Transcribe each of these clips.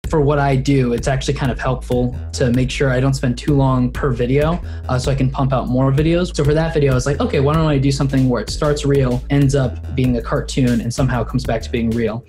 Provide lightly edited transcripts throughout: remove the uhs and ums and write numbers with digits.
For what I do, it's actually kind of helpful to make sure I don't spend too long per video so I can pump out more videos. So for that video, I was like, okay, why don't I do something where it starts real, ends up being a cartoon, and somehow comes back to being real.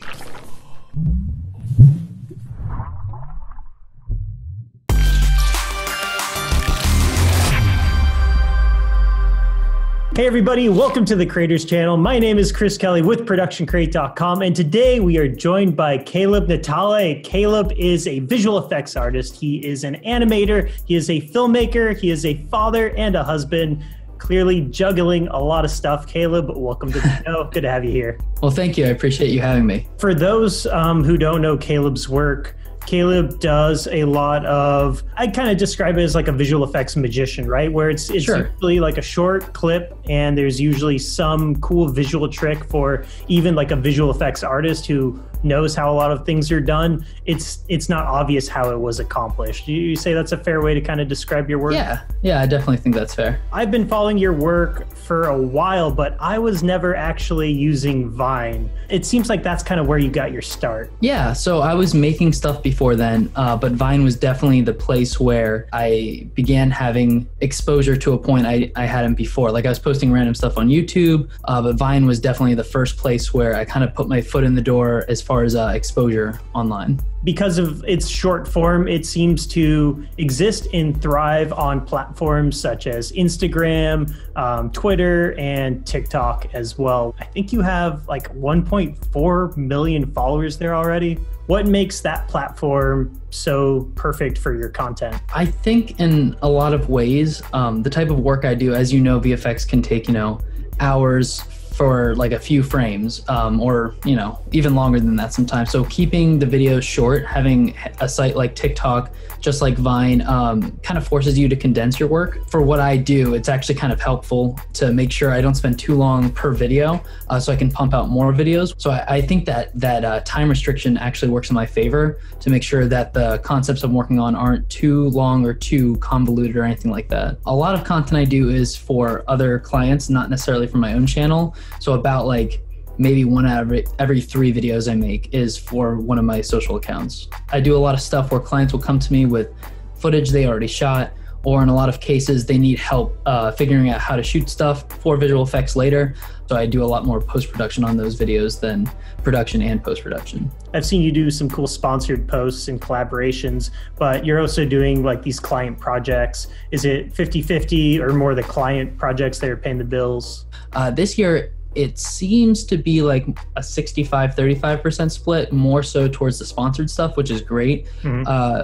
Hey everybody, welcome to the Creators Channel. My name is Chris Kelly with ProductionCrate.com, and today we are joined by Caleb Natale. Caleb is a visual effects artist. He is an animator, he is a filmmaker, he is a father and a husband, clearly juggling a lot of stuff. Caleb, welcome to the show. Good to have you here. Well, thank you. I appreciate you having me. For those who don't know Caleb's work, Caleb does a lot of, I kind of describe it as like a visual effects magician, right? Where it's Sure. usually like a short clip and there's usually some cool visual trick for even like a visual effects artist who knows how a lot of things are done. It's not obvious how it was accomplished. You say that's a fair way to kind of describe your work? Yeah, I definitely think that's fair. I've been following your work for a while, but I was never actually using Vine. It seems like that's kind of where you got your start. Yeah, so I was making stuff before then, but Vine was definitely the place where I began having exposure to a point I hadn't before. Like I was posting random stuff on YouTube, but Vine was definitely the first place where I kind of put my foot in the door as far as exposure online. Because of its short form, it seems to exist and thrive on platforms such as Instagram, Twitter, and TikTok as well. I think you have like 1.4 million followers there already. What makes that platform so perfect for your content? I think in a lot of ways, the type of work I do, as you know, VFX can take, hours for like a few frames, or even longer than that sometimes. So keeping the videos short, having a site like TikTok, just like Vine, kind of forces you to condense your work. For what I do, it's actually kind of helpful to make sure I don't spend too long per video so I can pump out more videos. So I think that time restriction actually works in my favor to make sure that the concepts I'm working on aren't too long or too convoluted or anything like that. A lot of content I do is for other clients, not necessarily for my own channel. So about like maybe one out of every 3 videos I make is for one of my social accounts. I do a lot of stuff where clients will come to me with footage they already shot, or in a lot of cases they need help figuring out how to shoot stuff for visual effects later. So I do a lot more post-production on those videos than production and post-production. I've seen you do some cool sponsored posts and collaborations, but you're also doing like these client projects. Is it 50-50 or more the client projects that are paying the bills? This year, it seems to be like a 65-35% split, more so towards the sponsored stuff, which is great.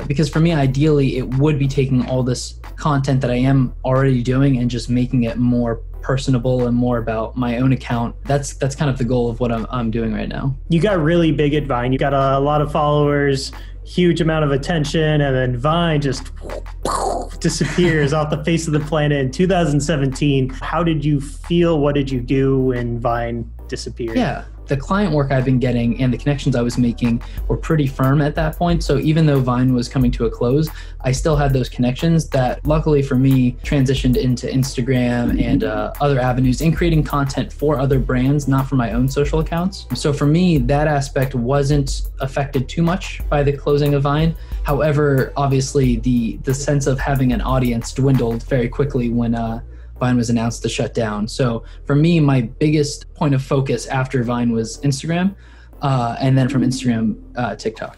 Because for me, ideally, it would be taking all this content that I am already doing and just making it more personable and more about my own account. That's kind of the goal of what I'm doing right now. You got really big at Vine. You got a lot of followers, huge amount of attention, and then Vine just disappears off the face of the planet in 2017. How did you feel? What did you do when Vine disappeared? Yeah, the client work I've been getting and the connections I was making were pretty firm at that point. So even though Vine was coming to a close, I still had those connections that luckily for me transitioned into Instagram and other avenues in creating content for other brands, not for my own social accounts. So for me, that aspect wasn't affected too much by the closing of Vine. However, obviously the sense of having an audience dwindled very quickly when Vine was announced to shut down. So for me, my biggest point of focus after Vine was Instagram, and then from Instagram, TikTok.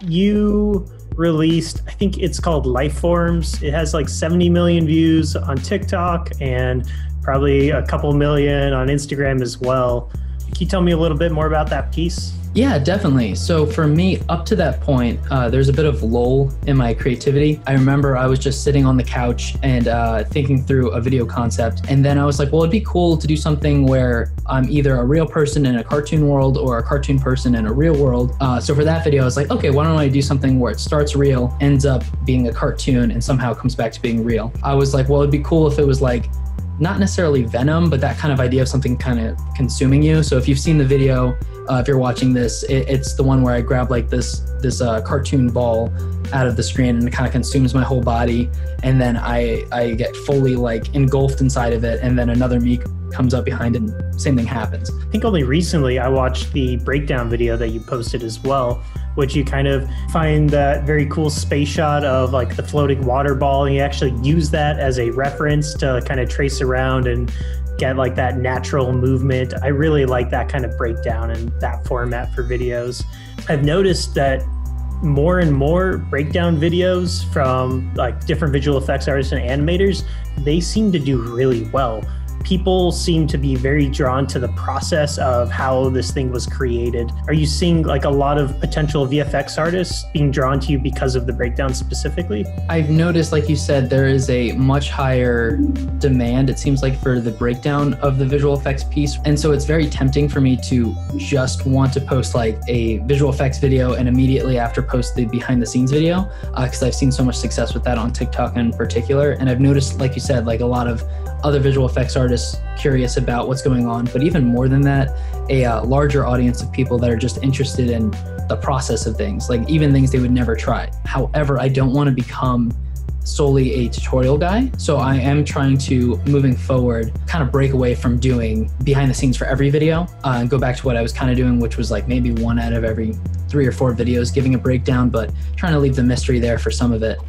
You released, I think it's called Lifeforms. It has like 70 million views on TikTok and probably a couple million on Instagram as well. Can you tell me a little bit more about that piece? Yeah, definitely. So for me, up to that point, there's a bit of lull in my creativity. I remember I was just sitting on the couch and thinking through a video concept. And then I was like, well, it'd be cool to do something where I'm either a real person in a cartoon world or a cartoon person in a real world. So for that video, I was like, okay, why don't I do something where it starts real, ends up being a cartoon, and somehow comes back to being real. I was like, well, it'd be cool if it was like, not necessarily venom, but that kind of idea of something kind of consuming you. So if you've seen the video, if you're watching this, it's the one where I grab like this cartoon ball out of the screen and it kind of consumes my whole body. And then I get fully like engulfed inside of it. And then another me comes up behind and same thing happens. I think only recently I watched the breakdown video that you posted as well. which you kind of find that very cool space shot of like the floating water ball, and you actually use that as a reference to kind of trace around and get like that natural movement. I really like that kind of breakdown and that format for videos. I've noticed that more and more breakdown videos from like different visual effects artists and animators, they seem to do really well. People seem to be very drawn to the process of how this thing was created. Are you seeing like a lot of potential VFX artists being drawn to you because of the breakdown specifically? I've noticed, like you said, there is a much higher demand, it seems like, for the breakdown of the visual effects piece. And so it's very tempting for me to just want to post like a visual effects video and immediately after post the behind the scenes video, because I've seen so much success with that on TikTok in particular. And I've noticed, like you said, like a lot of other visual effects artists curious about what's going on, but even more than that, a larger audience of people that are just interested in the process of things, like even things they would never try. However, I don't want to become solely a tutorial guy. So I am trying to, moving forward, kind of break away from doing behind the scenes for every video and go back to what I was kind of doing, which was like maybe 1 out of every 3 or 4 videos giving a breakdown, but trying to leave the mystery there for some of it.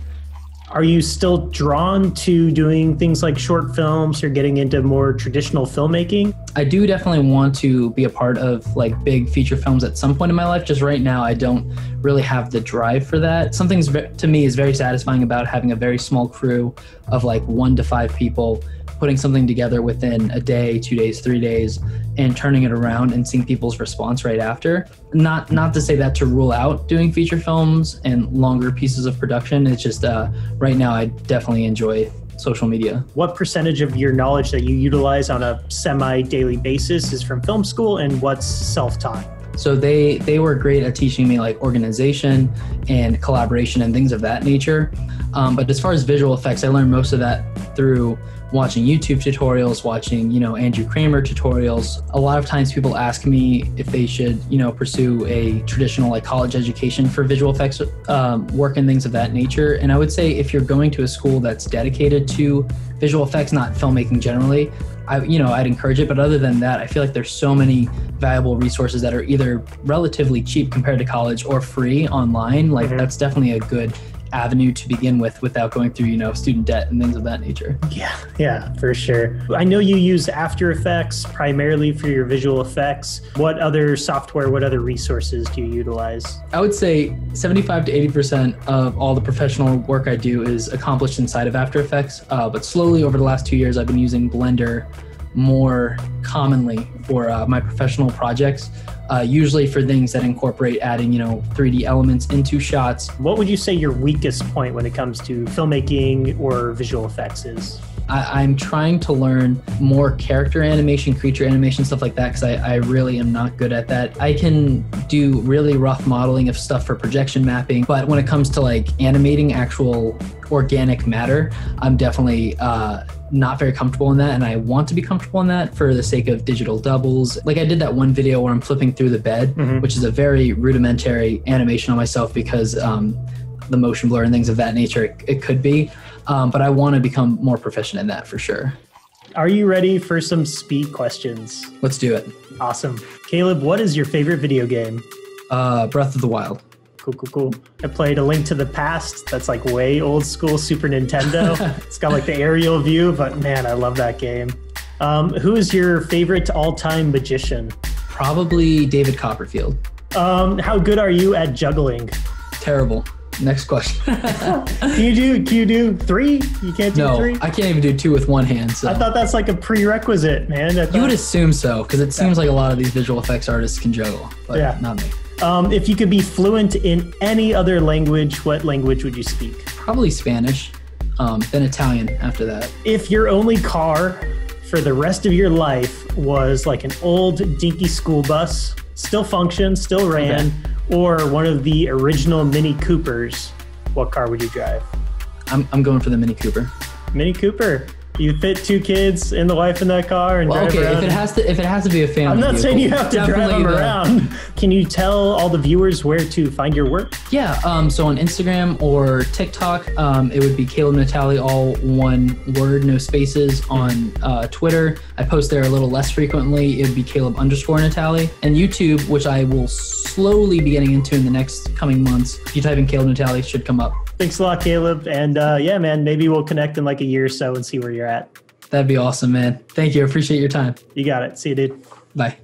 Are you still drawn to doing things like short films or getting into more traditional filmmaking? I do definitely want to be a part of like big feature films at some point in my life. Just right now, I don't really have the drive for that. Something to me is very satisfying about having a very small crew of like 1 to 5 people, putting something together within a day, 2 days, 3 days, and turning it around and seeing people's response right after. Not to say that to rule out doing feature films and longer pieces of production. It's just right now I definitely enjoy social media. What percentage of your knowledge that you utilize on a semi-daily basis is from film school and what's self-taught? So they were great at teaching me like organization and collaboration and things of that nature. But as far as visual effects, I learned most of that through watching YouTube tutorials, watching, Andrew Kramer tutorials. A lot of times people ask me if they should, pursue a traditional like college education for visual effects work and things of that nature. And I would say if you're going to a school that's dedicated to visual effects, not filmmaking generally, I'd encourage it. But other than that, I feel like there's so many valuable resources that are either relatively cheap compared to college or free online. Like that's definitely a good avenue to begin with without going through, student debt and things of that nature. Yeah, for sure. I know you use After Effects primarily for your visual effects. What other software, what other resources do you utilize? I would say 75 to 80% of all the professional work I do is accomplished inside of After Effects. But slowly over the last 2 years, I've been using Blender more commonly for my professional projects. Usually for things that incorporate adding, 3D elements into shots. What would you say your weakest point when it comes to filmmaking or visual effects is? I'm trying to learn more character animation, creature animation, stuff like that, because I really am not good at that. I can do really rough modeling of stuff for projection mapping, but when it comes to like animating actual organic matter, I'm definitely not very comfortable in that, and I want to be comfortable in that for the sake of digital doubles. Like I did that one video where I'm flipping through the bed, which is a very rudimentary animation on myself because the motion blur and things of that nature, it could be. But I want to become more proficient in that for sure. Are you ready for some speed questions? Let's do it. Awesome. Caleb, what is your favorite video game? Breath of the Wild. Cool. I played A Link to the Past. That's like way old school Super Nintendo. It's got like the aerial view, but man, I love that game. Who is your favorite all-time magician? Probably David Copperfield. How good are you at juggling? Terrible. Next question. Can you do 3? You can't do 3? No, I can't even do 2 with one hand. So. I thought that's like a prerequisite, man. You would assume so, because it seems like a lot of these visual effects artists can juggle, but not me. If you could be fluent in any other language, what language would you speak? Probably Spanish, then Italian after that. If your only car for the rest of your life was like an old dinky school bus, still functioned, still ran, or one of the original Mini Coopers, what car would you drive? I'm going for the Mini Cooper. Mini Cooper. You fit 2 kids and the wife in that car and drive around. If it has to be a family I'm not saying you have to drive them around. Can you tell all the viewers where to find your work? Yeah, so on Instagram or TikTok, it would be Caleb Natale, all one word, no spaces. On Twitter, I post there a little less frequently. It would be Caleb_Natale. And YouTube, which I will slowly be getting into in the next coming months. If you type in Caleb Natale, it should come up. Thanks a lot, Caleb. And yeah, man, maybe we'll connect in like a year or so and see where you're at. That'd be awesome, man. Thank you. I appreciate your time. You got it. See you, dude. Bye.